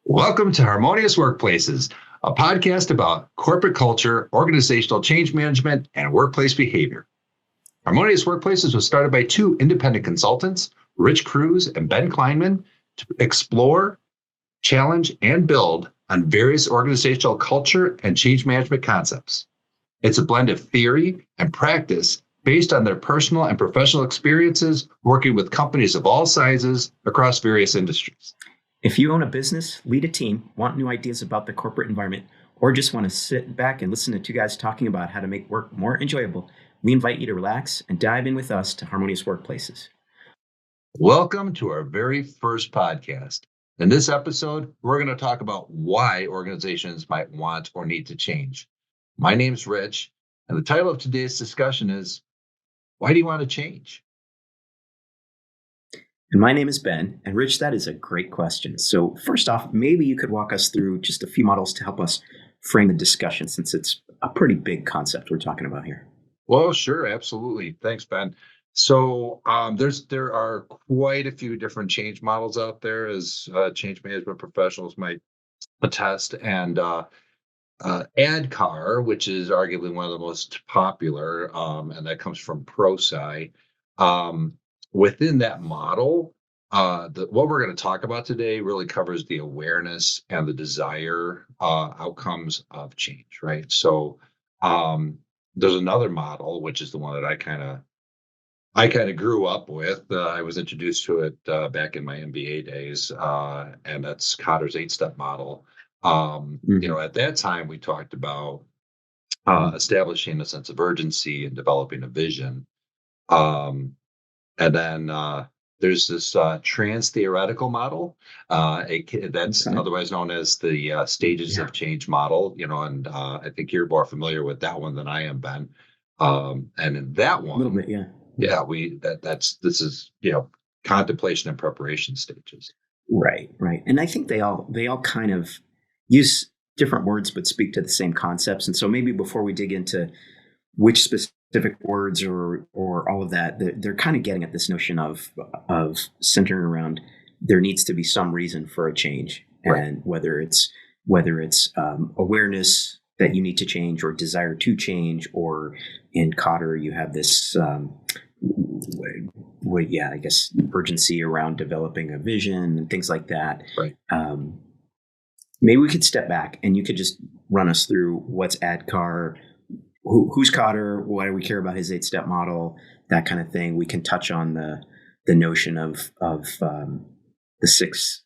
Welcome to Harmonious Workplaces, a podcast about corporate culture, organizational change management, and workplace behavior. Harmonious Workplaces was started by two independent consultants, Cruz and Ben Kleinman, to explore, challenge, and build on various organizational culture and change management concepts. It's a blend of theory and practice based on their personal and professional experiences working with companies of all sizes across various industries. If you own a business, lead a team, want new ideas about the corporate environment, or just want to sit back and listen to two guys talking about how to make work more enjoyable, we invite you to relax and dive in with us to Harmonious Workplaces. Welcome to our very first podcast. In this episode, we're going to talk about why organizations might want or need to change. My name's Rich, and the title of today's discussion is, Why do you want to change? And my name is Ben, and Rich, that is a great question. So first off, maybe you could walk us through just a few models to help us frame the discussion, since it's a pretty big concept we're talking about here. Well, sure, absolutely. Thanks, Ben. So there are quite a few different change models out there, as change management professionals might attest, and ADKAR, which is arguably one of the most popular, and that comes from ProSci. Within that model, what we're going to talk about today really covers the awareness and the desire outcomes of change, right? So there's another model, which is the one that I kind of grew up with. I was introduced to it back in my MBA days, and that's Kotter's 8-step model. At that time, we talked about establishing a sense of urgency and developing a vision. And then there's this trans-theoretical model. That's otherwise known as the stages of change model. And I think you're more familiar with that one than I am, Ben. And in that one, a little bit, yeah. Yeah, this is contemplation and preparation stages. Right. And I think they all kind of use different words but speak to the same concepts. And so maybe before we dig into which specific words or all of that, they're kind of getting at this notion of centering around there needs to be some reason for a change, right? And whether it's awareness that you need to change or desire to change, or in Kotter you have this I guess urgency around developing a vision and things like that. Right. Maybe we could step back and you could just run us through what's ADKAR, who's Kotter, why do we care about his 8-step model, that kind of thing. We can touch on the notion of the six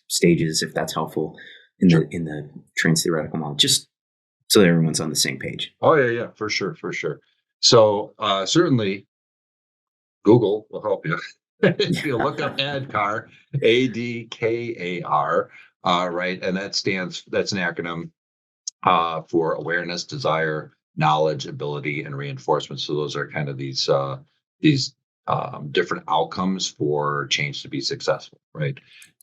stages, if that's helpful in the trans-theoretical model, just so that everyone's on the same page. Oh yeah, for sure. So certainly Google will help you. If you look up ADKAR, ADKAR, right, and that's an acronym for awareness, desire, knowledge, ability, and reinforcement. So those are kind of these different outcomes for change to be successful, right?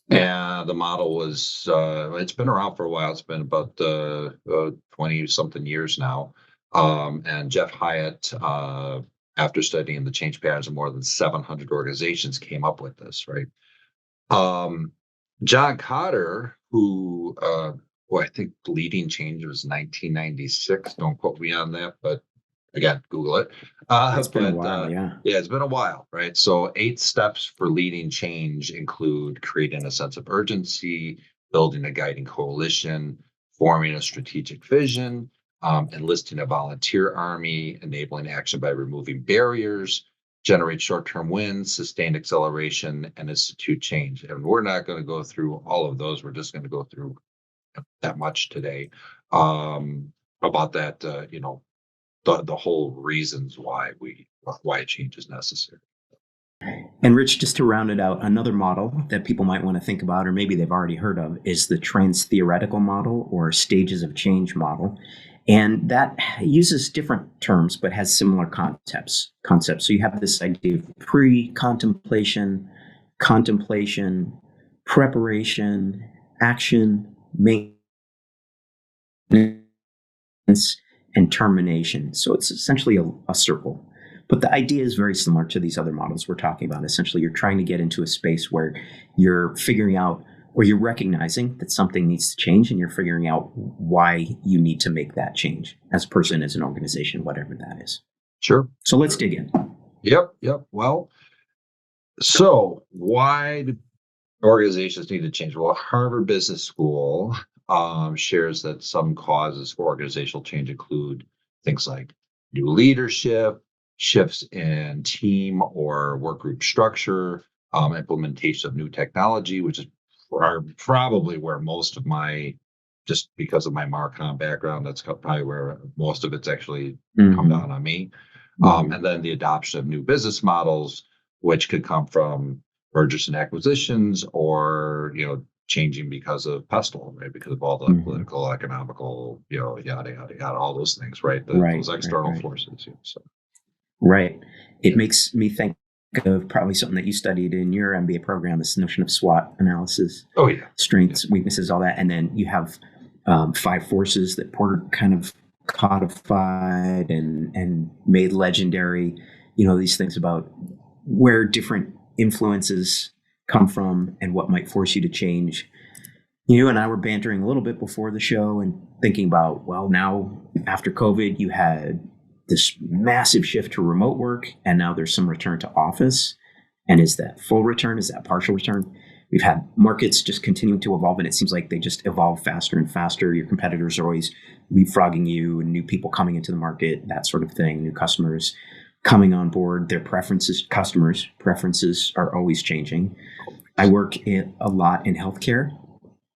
And the model was it's been around for a while. It's been about 20 something years now. And Jeff Hyatt, after studying the change patterns of more than 700 organizations, came up with this, right? John Kotter, who I think leading change was 1996. Don't quote me on that, but again, Google it. It's been a while, yeah. Yeah, it's been a while, right? So 8 steps for leading change include creating a sense of urgency, building a guiding coalition, forming a strategic vision, enlisting a volunteer army, enabling action by removing barriers, generate short-term wins, sustain acceleration, and institute change. And we're not going to go through all of those. We're just going to go through that much today about that, the whole reasons why change is necessary. And Rich, just to round it out, another model that people might want to think about, or maybe they've already heard of, is the trans-theoretical model or stages of change model. And that uses different terms, but has similar concepts. So you have this idea of pre-contemplation, contemplation, preparation, action, maintenance, and termination. So it's essentially a circle. But the idea is very similar to these other models we're talking about. Essentially, you're trying to get into a space where you're figuring out or you're recognizing that something needs to change and you're figuring out why you need to make that change as a person, as an organization, whatever that is. Sure. So let's dig in. Yep. Well, so why do organizations need to change? Well, Harvard Business School shares that some causes for organizational change include things like new leadership, shifts in team or work group structure, implementation of new technology, which is probably where most of my, just because of my Marcom background, that's probably where most of it's actually come down on me. And then the adoption of new business models, which could come from mergers and acquisitions, or changing because of pestle, right? Because of all the political, economical, yada yada yada, all those things, right? Those external forces. Right. It makes me think of probably something that you studied in your MBA program, this notion of SWOT analysis. Oh yeah. Strengths, weaknesses, all that, and then you have 5 forces that Porter kind of codified and made legendary. These things about where different influences come from and what might force you to change. You and I were bantering a little bit before the show and thinking about, well, now after COVID, you had this massive shift to remote work, and now there's some return to office. And is that full return? Is that partial return? We've had markets just continuing to evolve, and it seems like they just evolve faster and faster. Your competitors are always leapfrogging you, and new people coming into the market, that sort of thing, new customers coming on board. Their customers' preferences are always changing. I work a lot in healthcare.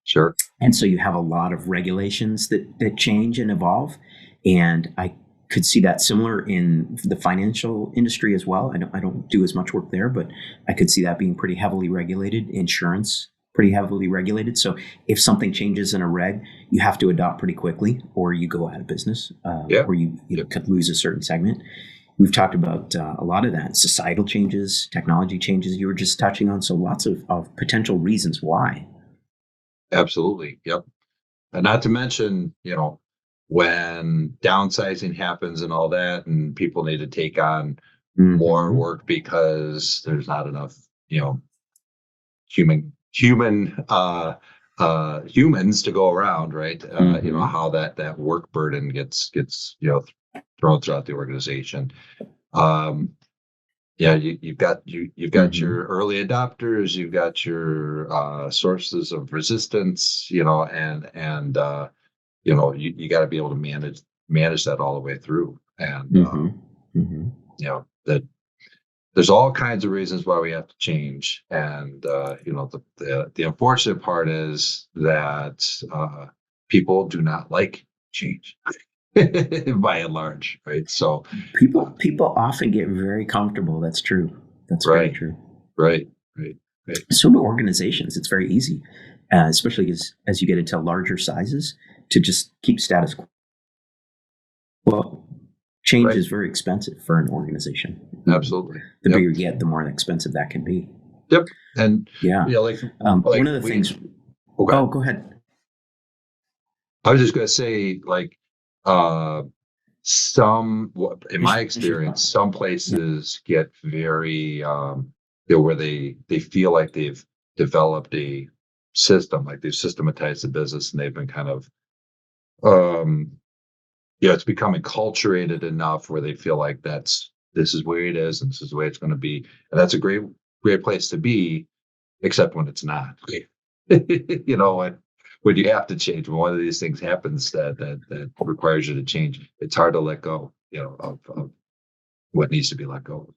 Sure. And so you have a lot of regulations that change and evolve. And I could see that similar in the financial industry as well. I don't do as much work there, but I could see that being pretty heavily regulated. Insurance, pretty heavily regulated. So if something changes in a reg, you have to adopt pretty quickly, or you go out of business, or you could lose a certain segment. We've talked about a lot of that, societal changes, technology changes you were just touching on. So lots of potential reasons why. Absolutely. Yep. And not to mention, when downsizing happens and all that, and people need to take on more work because there's not enough, humans to go around, right? How that work burden gets thrown throughout the organization. You've got your early adopters, you've got your sources of resistance, and you got to be able to manage that all the way through. And that there's all kinds of reasons why we have to change. And the unfortunate part is that people do not like change. By and large, right? So people often get very comfortable. That's true. That's very true. Right. So do organizations. It's very easy, especially as you get into larger sizes, to just keep status quo. Well, change is very expensive for an organization. Absolutely. The bigger you get, the more expensive that can be. Yep. And one of the things. Oh, go ahead. I was just going to say, in my experience, some places get very, where they feel like they've developed a system, like they've systematized the business, and they've been kind of, it's become enculturated enough where they feel like this is where it is, and this is the way it's going to be, and that's a great place to be, except when it's not. When you have to change, when one of these things happens that requires you to change, it's hard to let go, of what needs to be let go of.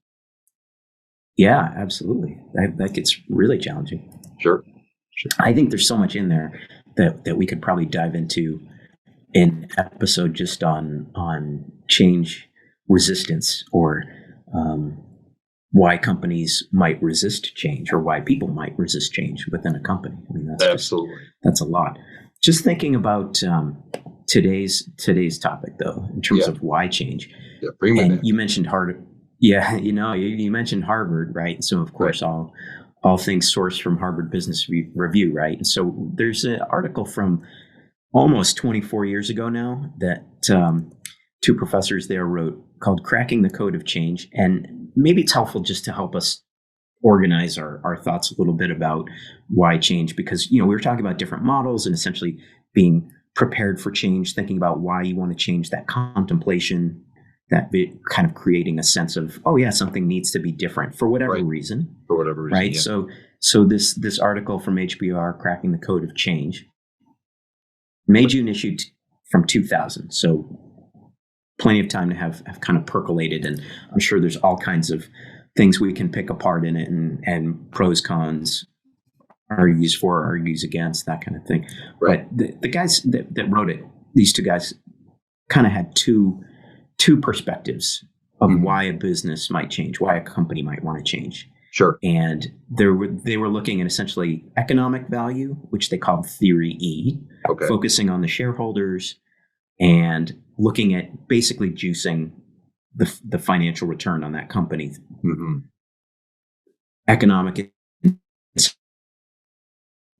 Yeah, absolutely. That gets really challenging. Sure. I think there's so much in there that we could probably dive into an episode just on change resistance, or why companies might resist change, or why people might resist change within a company. I mean, that's a lot. Just thinking about today's topic, though, in terms of why change. Yeah, bring me back. You mentioned Harvard. Yeah, you mentioned Harvard, right? So of course, all things sourced from Harvard Business Review, right? And so there's an article from almost 24 years ago now that 2 professors there wrote, called "Cracking the Code of Change," and maybe it's helpful just to help us organize our thoughts a little bit about why change, because, we were talking about different models and essentially being prepared for change, thinking about why you want to change, that contemplation, that bit, kind of creating a sense of, oh yeah, something needs to be different for whatever Right. reason. For whatever reason. Right. Yeah. So this article from HBR, Cracking the Code of Change, May, June issue from 2000. So plenty of time to have kind of percolated. And I'm sure there's all kinds of things we can pick apart in it, and pros, cons, argues for, argues against, that kind of thing. Right. But the guys that wrote it, these two guys, kind of had two perspectives of why a business might change, why a company might want to change. Sure. And they were looking at essentially economic value, which they called Theory E, focusing on the shareholders and looking at basically juicing the financial return on that company. Economic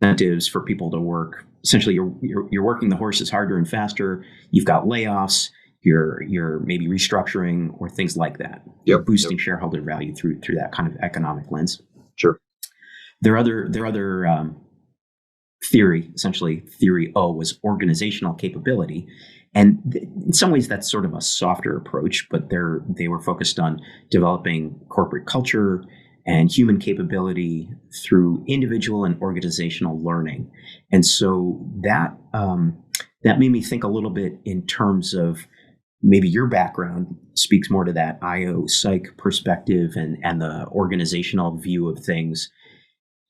incentives for people to work. Essentially, you're working the horses harder and faster. You've got layoffs. You're maybe restructuring or things like that. Yep. Boosting shareholder value through that kind of economic lens. Sure. Their other theory, essentially Theory O, was organizational capability. And in some ways, that's sort of a softer approach, but they were focused on developing corporate culture and human capability through individual and organizational learning. And so that made me think a little bit in terms of maybe your background speaks more to that IO psych perspective and the organizational view of things.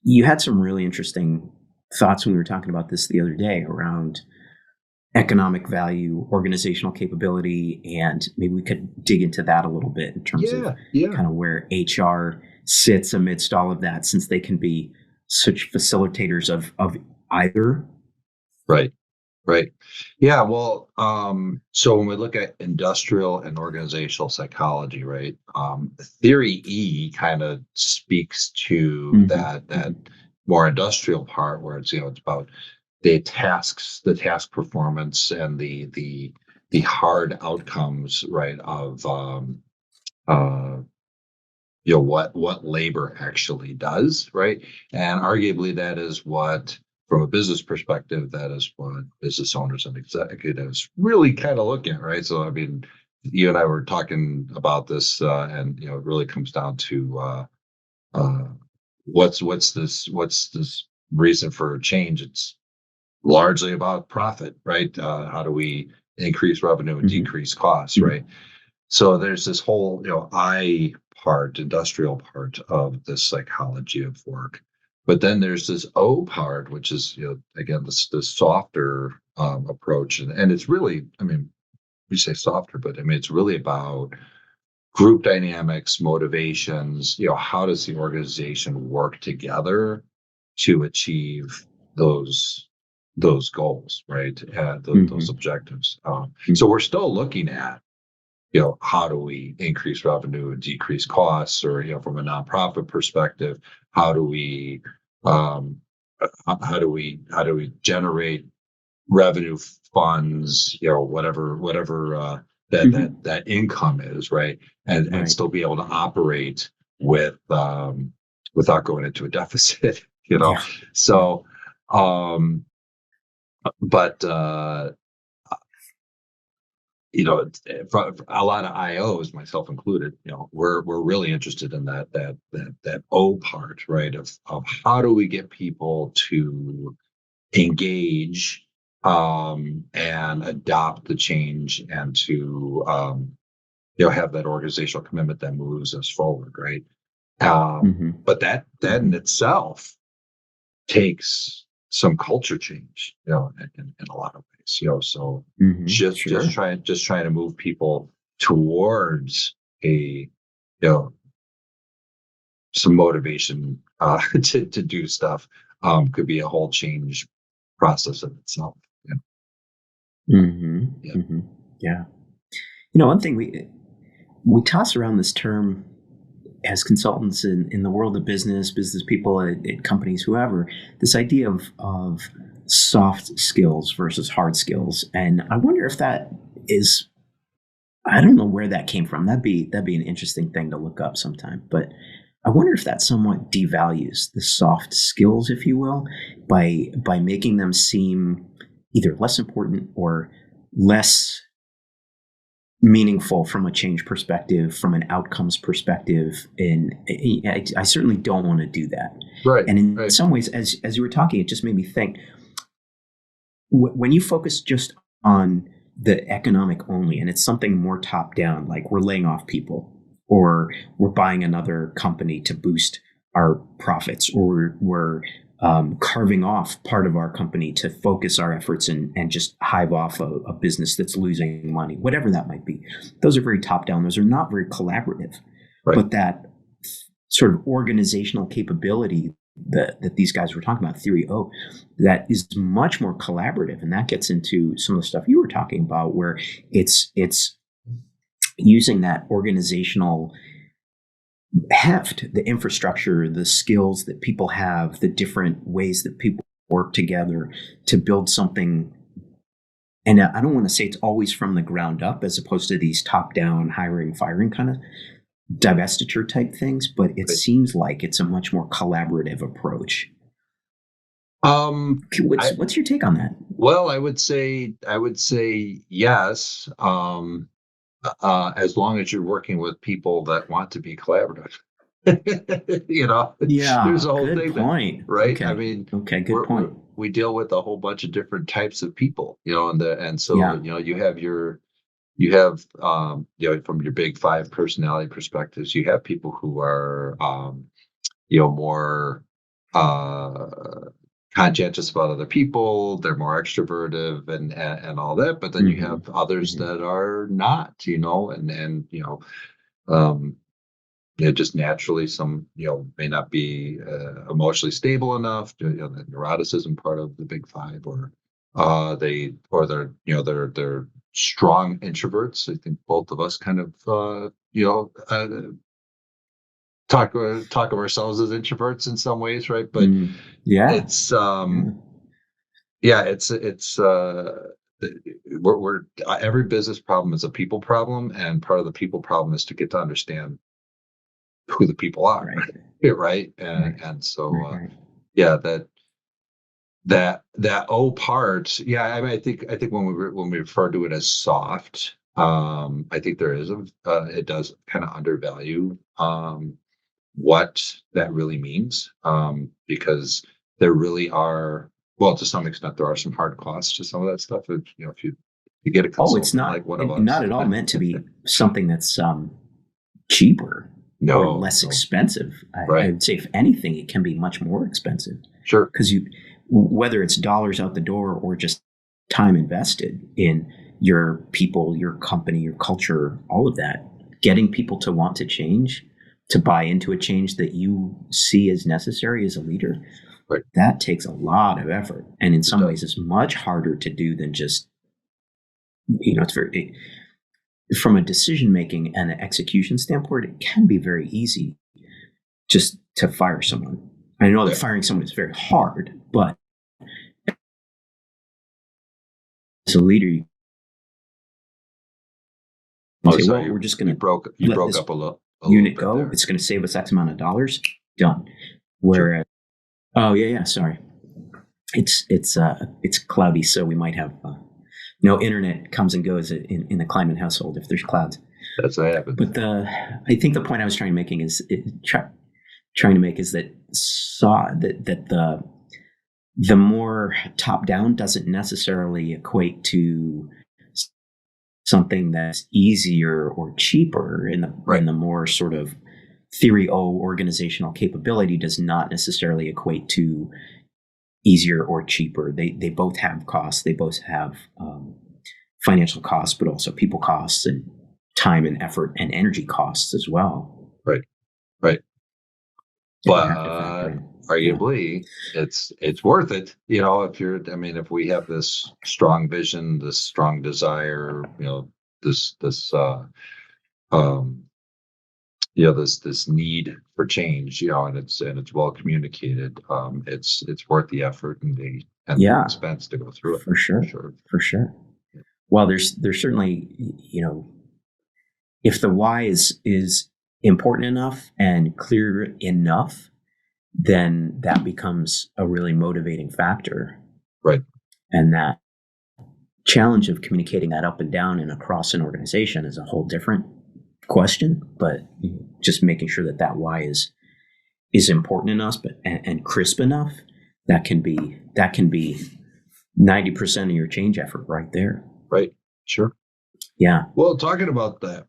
You had some really interesting thoughts when we were talking about this the other day around economic value, organizational capability, and maybe we could dig into that a little bit in terms of kind of where HR sits amidst all of that, since they can be such facilitators of either. Right. Yeah. Well, so when we look at industrial and organizational psychology, right, Theory E kind of speaks to that more industrial part where it's about the task performance and the hard outcomes, right, of what labor actually does, right, and arguably that is what, from a business perspective, that is what business owners and executives really kind of look at, right? So I mean, you and I were talking about this, and it really comes down to what's this reason for change? It's largely about profit, right? How do we increase revenue and decrease costs, right? So there's this whole industrial part of the psychology of work. But then there's this O part, which is, again, this softer approach. And it's really, I mean, we say softer, but I mean, it's really about group dynamics, motivations, how does the organization work together to achieve those goals, right? Those objectives. So we're still looking at, how do we increase revenue and decrease costs, or, from a nonprofit perspective, how do we generate revenue funds, whatever that income is, right? And still be able to operate with without going into a deficit, So, but for a lot of IOs, myself included, we're really interested in that O part, right? Of how do we get people to engage and adopt the change, and to have that organizational commitment that moves us forward, right? But that in itself takes some culture change, in a lot of ways. So just trying to move people towards some motivation to do stuff could be a whole change process in itself. Yeah. One thing we toss around this term as consultants in the world of business people at companies, whoever, this idea of soft skills versus hard skills. And I wonder if that is, I don't know where that came from. That'd be an interesting thing to look up sometime. But I wonder if that somewhat devalues the soft skills, if you will, by making them seem either less important or less meaningful from a change perspective, from an outcomes perspective. And I certainly don't want to do that. Right. And in Right. some ways, as you were talking, it just made me think, when you focus just on the economic only, and it's something more top down, like we're laying off people, or we're buying another company to boost our profits, or we're carving off part of our company to focus our efforts and just hive off a business that's losing money, whatever that might be. Those are very top down. Those are not very collaborative. Right. But that sort of organizational capability that these guys were talking about, Theory O, that is much more collaborative. And that gets into some of the stuff you were talking about, where it's using that organizational heft, the infrastructure, the skills that people have, the different ways that people work together to build something. And I don't want to say it's always from the ground up, as opposed to these top-down hiring, firing kind of divestiture type things, but it seems like it's a much more collaborative approach. What's your take on that? Well, I would say yes. As long as you're working with people that want to be collaborative. Yeah, there's a whole good thing point. right? Okay. I mean, Good point. we deal with a whole bunch of different types of people, and so Yeah. you have from your big five personality perspectives, you have people who are more conscientious about other people, they're more extroverted and all that, but then you have others that are not, just naturally some may not be emotionally stable enough, the neuroticism part of the big five, or they're strong introverts. I think both of us kind of talk of ourselves as introverts in some ways, right? But yeah, it's we're every business problem is a people problem, and part of the people problem is to get to understand who the people are, right? And so yeah, that O part, yeah. I mean, I think when we refer to it as soft, I think there is it does kind of undervalue what that really means, because there really are, well, to some extent, there are some hard costs to some of that stuff. If you get a consultant, it's not like one of us, not at all meant to be something that's cheaper or less expensive. I would say, if anything, it can be much more expensive. Sure, because whether it's dollars out the door or just time invested in your people, your company, your culture, all of that, getting people to want to change, to buy into a change that you see as necessary as a leader, that takes a lot of effort. And in some ways, it's much harder to do than just, it's very, from a decision-making and an execution standpoint, it can be very easy just to fire someone. I know that firing someone is very hard, but as a leader, you say, well, we're just going to broke up a little. Unit go. There. It's going to save us X amount of dollars. Done. Whereas, sorry, it's cloudy, so we might have no internet comes and goes in the Kleinman household if there's clouds. That's what happens. But I think the point I was trying to make is that the more top down doesn't necessarily equate to something that's easier or cheaper, in the more sort of Theory O organizational capability does not necessarily equate to easier or cheaper. They both have costs. They both have financial costs, but also people costs and time and effort and energy costs as well. Right. But arguably, it's worth it. If we have this strong vision, this strong desire, this need for change, and it's well communicated. It's worth the effort and the expense to go through it. For sure. Well, there's certainly, if the why is important enough and clear enough, then that becomes a really motivating factor. Right. And that challenge of communicating that up and down and across an organization is a whole different question, but just making sure that that why is important enough and crisp enough, that can be 90% of your change effort right there. Right. Sure. Yeah. Well, talking about that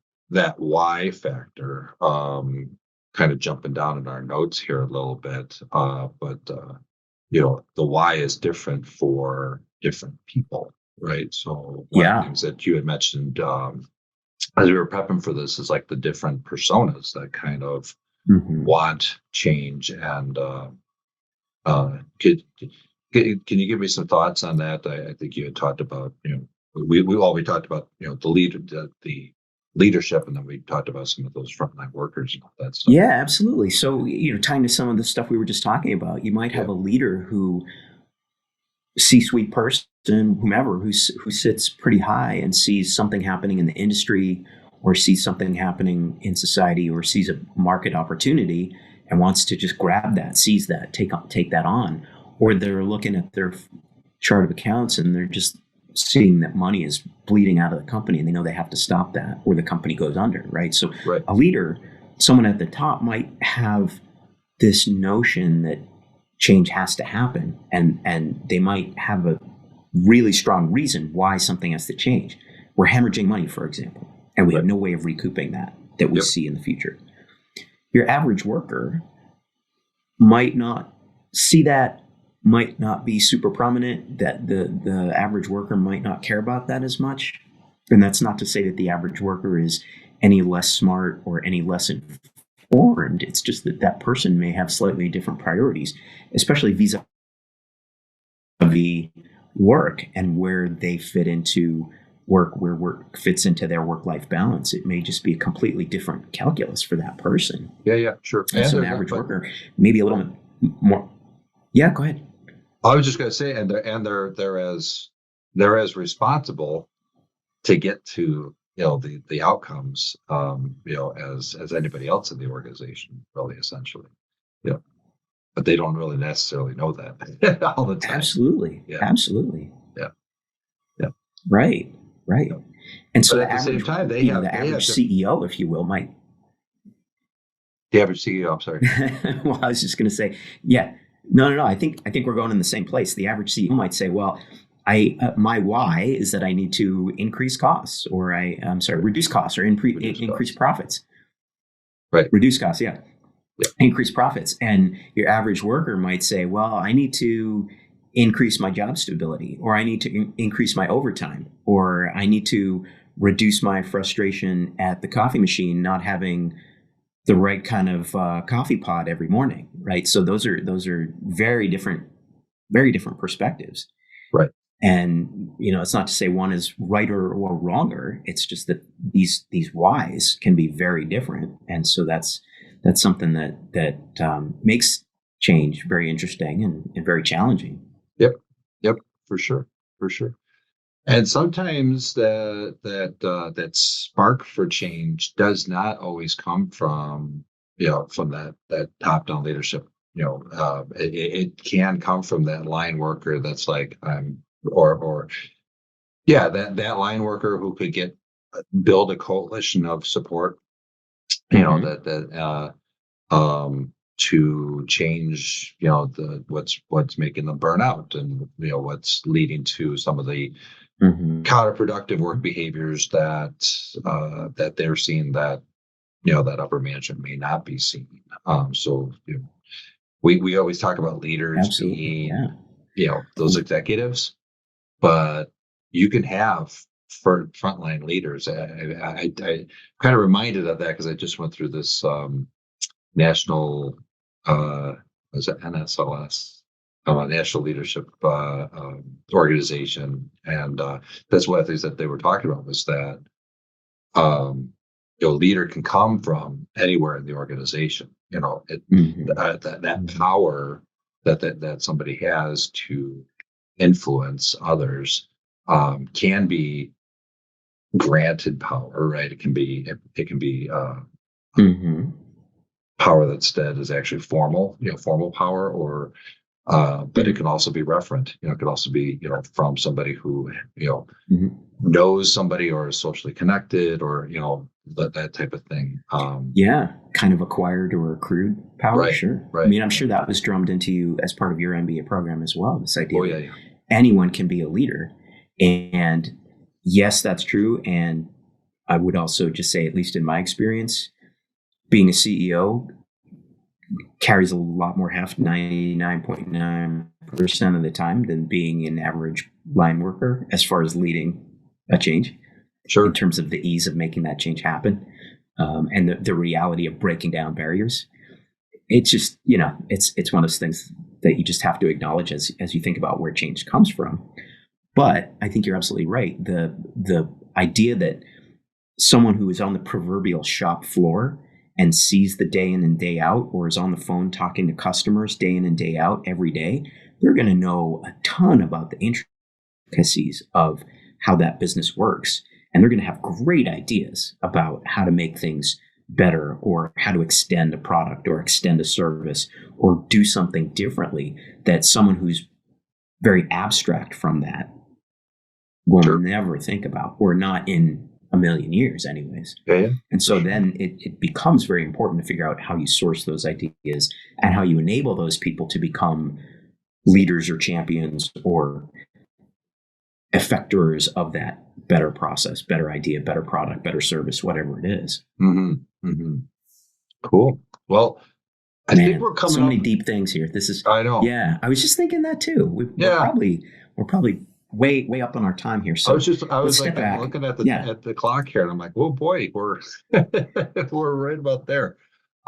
why factor, kind of jumping down in our notes here a little bit, but the why is different for different people, right? So one of the things that you had mentioned as we were prepping for this is like the different personas that kind of want change. And can you give me some thoughts on that? I think you had talked about, we talked about, the leadership, and then we talked about some of those frontline workers and all that stuff. Yeah, absolutely. So, tying to some of the stuff we were just talking about, you might have a leader who, C-suite person, whomever, who sits pretty high and sees something happening in the industry, or sees something happening in society, or sees a market opportunity and wants to just grab that, seize that, take that on. Or they're looking at their chart of accounts and they're just seeing that money is bleeding out of the company, and they know they have to stop that or the company goes under, right? So a leader, someone at the top, might have this notion that change has to happen, and they might have a really strong reason why something has to change. We're hemorrhaging money, for example, and we have no way of recouping that we see in the future. Your average worker might not see that, might not be super prominent, that the average worker might not care about that as much. And that's not to say that the average worker is any less smart or any less informed. It's just that that person may have slightly different priorities, especially vis-a-vis work and where they fit into work, where work fits into their work-life balance. It may just be a completely different calculus for that person. Yeah, sure. And so an average worker, maybe a little bit more. Yeah, go ahead. I was just going to say, and they're as responsible to get to the outcomes, as anybody else in the organization, really, essentially. Yeah, but they don't really necessarily know that all the time. Absolutely, absolutely. Yeah. Right. Yeah. And so at the same time, the average CEO, if you will, might. The average CEO. I'm sorry. Well, I was just going to say, No. I think we're going in the same place. The average CEO might say, "Well, my why is that I need to increase costs, or reduce costs, or increase profits." Right. Reduce costs, increase profits. And your average worker might say, "Well, I need to increase my job stability, or I need to increase my overtime, or I need to reduce my frustration at the coffee machine not having the right kind of coffee pot every morning," right? So those are very different perspectives, right? And it's not to say one is right or wronger. It's just that these whys can be very different, and so that's something that makes change very interesting and very challenging. Yep, for sure. And sometimes that spark for change does not always come from that top down leadership. It can come from that line worker that's like that line worker who could build a coalition of support. To change, what's making them burn out, and what's leading to some of the counterproductive work behaviors that they're seeing that that upper management may not be seeing. So we always talk about leaders being those executives, but you can have frontline leaders. I kind of reminded of that because I just went through this national was it NSLS, National Leadership Organization, and that's one of the things that they were talking about was that leader can come from anywhere in the organization. That power that somebody has to influence others can be granted power, right? It can be Mm-hmm. Power that's dead is actually formal, formal power, or but it can also be referent. It could also be, from somebody who, Mm-hmm. knows somebody or is socially connected, or that type of thing. Yeah, kind of acquired or accrued power. Right, Sure. I right. mean, I'm sure that was drummed into you as part of your MBA program as well. This idea Oh yeah, that yeah. anyone can be a leader, and yes, that's true. And I would also just say, at least in my experience, being a CEO carries a lot more heft, 99.9% of the time, than being an average line worker as far as leading a change in Sure. terms of the ease of making that change happen, and the reality of breaking down barriers. It's just, it's one of those things that you just have to acknowledge as you think about where change comes from. But I think you're absolutely right. The idea that someone who is on the proverbial shop floor and sees the day in and day out, or is on the phone talking to customers day in and day out every day, they're going to know a ton about the intricacies of how that business works. And they're going to have great ideas about how to make things better, or how to extend a product or extend a service or do something differently that someone who's very abstract from that will Sure. never think about, or not in a million years anyways. Yeah. And so then it becomes very important to figure out how you source those ideas and how you enable those people to become leaders or champions or effectors of that better process, better idea, better product, better service, whatever it is. Mm-hmm. Mm-hmm. Cool. Well, I think we're coming so up. many deep things here. This is, I know. Yeah, I was just thinking that too. We're probably way up on our time here. So I was step like, I'm back. looking at Yeah. the clock here, and I'm like, oh boy, we're we're right about there.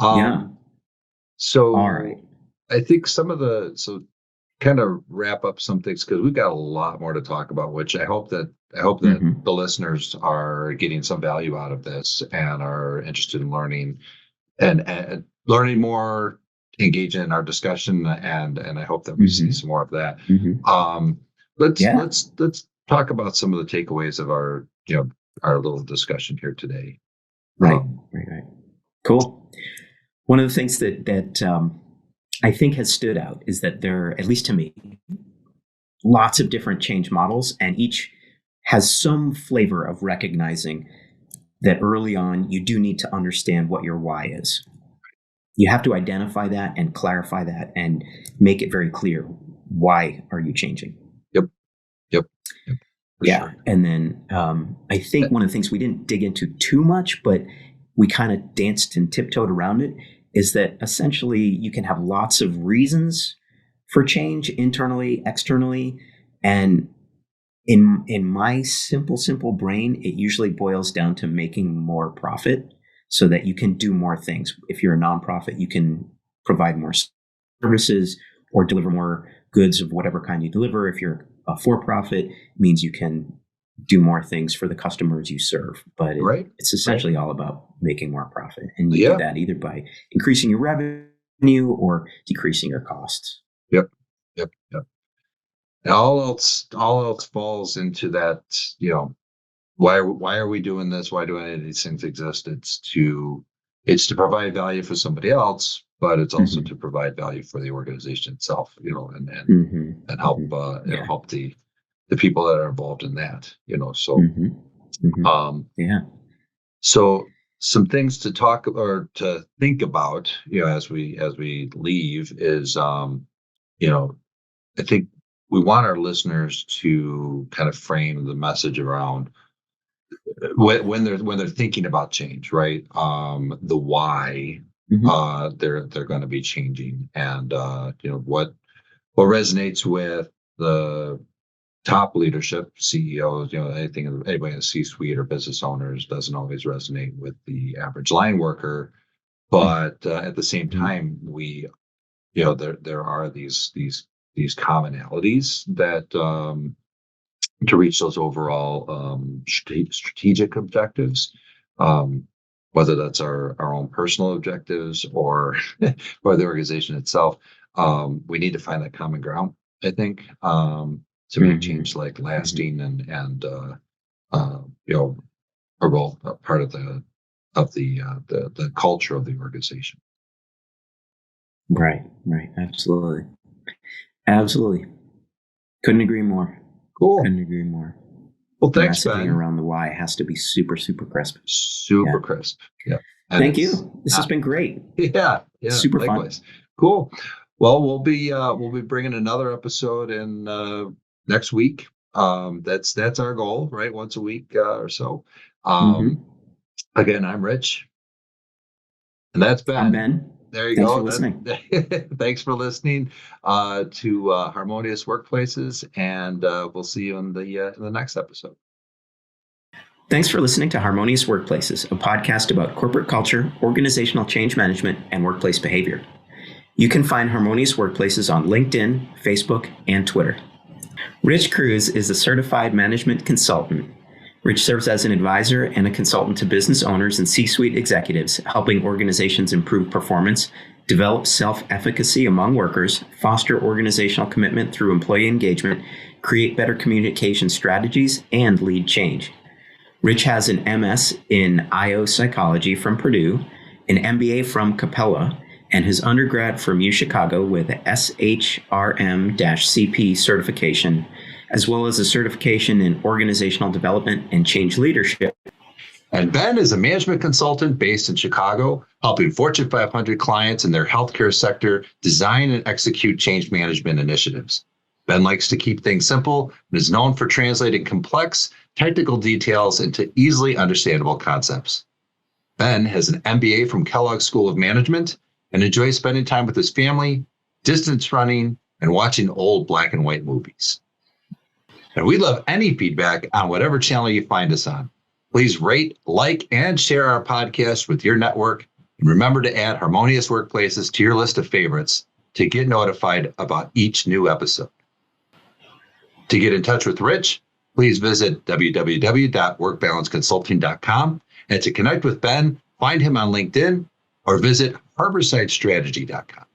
Yeah. All right. So I think kind of wrap up some things, because we've got a lot more to talk about, which I hope that Mm-hmm. the listeners are getting some value out of this and are interested in learning and learning more, engaging in our discussion, and I hope that we see Mm-hmm. some more of that. Mm-hmm. Um, let's Yeah. let's talk about some of the takeaways of our our little discussion here today. Right. Cool. One of the things that I think has stood out is that there are, at least to me, lots of different change models, and each has some flavor of recognizing that early on you do need to understand what your why is. You have to identify that and clarify that and make it very clear. Why are you changing? Yep. For Yeah. sure. And then I think one of the things we didn't dig into too much, but we kind of danced and tiptoed around it, is that essentially you can have lots of reasons for change internally, externally. And in my simple brain, it usually boils down to making more profit so that you can do more things. If you're a nonprofit, you can provide more services or deliver more goods of whatever kind you deliver. If you're a for-profit, it means you can do more things for the customers you serve. But it's essentially all about making more profit. And you do that either by increasing your revenue or decreasing your costs. Yep. And all else falls into that, why are we doing this? Why do any of these things exist? It's to provide value for somebody else, but it's also to provide value for the organization itself, and help help the people that are involved in that, so so some things to talk or to think about, as we leave is, I think we want our listeners to kind of frame the message around when they're thinking about change, right? The why they're going to be changing, and what resonates with the top leadership, CEOs, anybody in the C-suite or business owners, doesn't always resonate with the average line worker. But at the same time, we, there are these commonalities that, to reach those overall strategic objectives, whether that's our own personal objectives or or the organization itself. We need to find that common ground, I think, to make change like lasting and a part of the culture of the organization. Right. Absolutely. Couldn't agree more. Cool. Couldn't agree more. Well, The thanks, messaging Ben. around the why has to be super, super crisp. Super crisp. Yeah. And thank you. This has been great. Yeah. Super likewise. fun. Cool. Well, we'll be bringing another episode in next week. That's our goal, right? Once a week or so. Again, I'm Rich, and that's Ben. I'm Ben. There you Thanks go. For listening. Thanks for listening to Harmonious Workplaces, and we'll see you in the next episode. Thanks for listening to Harmonious Workplaces, a podcast about corporate culture, organizational change management, and workplace behavior. You can find Harmonious Workplaces on LinkedIn, Facebook, and Twitter. Rich Cruz is a certified management consultant. Rich serves as an advisor and a consultant to business owners and C-suite executives, helping organizations improve performance, develop self-efficacy among workers, foster organizational commitment through employee engagement, create better communication strategies, and lead change. Rich has an MS in IO Psychology from Purdue, an MBA from Capella, and his undergrad from UChicago with a SHRM-CP certification, as well as a certification in organizational development and change leadership. And Ben is a management consultant based in Chicago, helping Fortune 500 clients in their healthcare sector design and execute change management initiatives. Ben likes to keep things simple and is known for translating complex technical details into easily understandable concepts. Ben has an MBA from Kellogg School of Management and enjoys spending time with his family, distance running, and watching old black and white movies. And we love any feedback on whatever channel you find us on. Please rate, like, and share our podcast with your network. And remember to add Harmonious Workplaces to your list of favorites to get notified about each new episode. To get in touch with Rich, please visit www.workbalanceconsulting.com. And to connect with Ben, find him on LinkedIn or visit harborsidestrategy.com.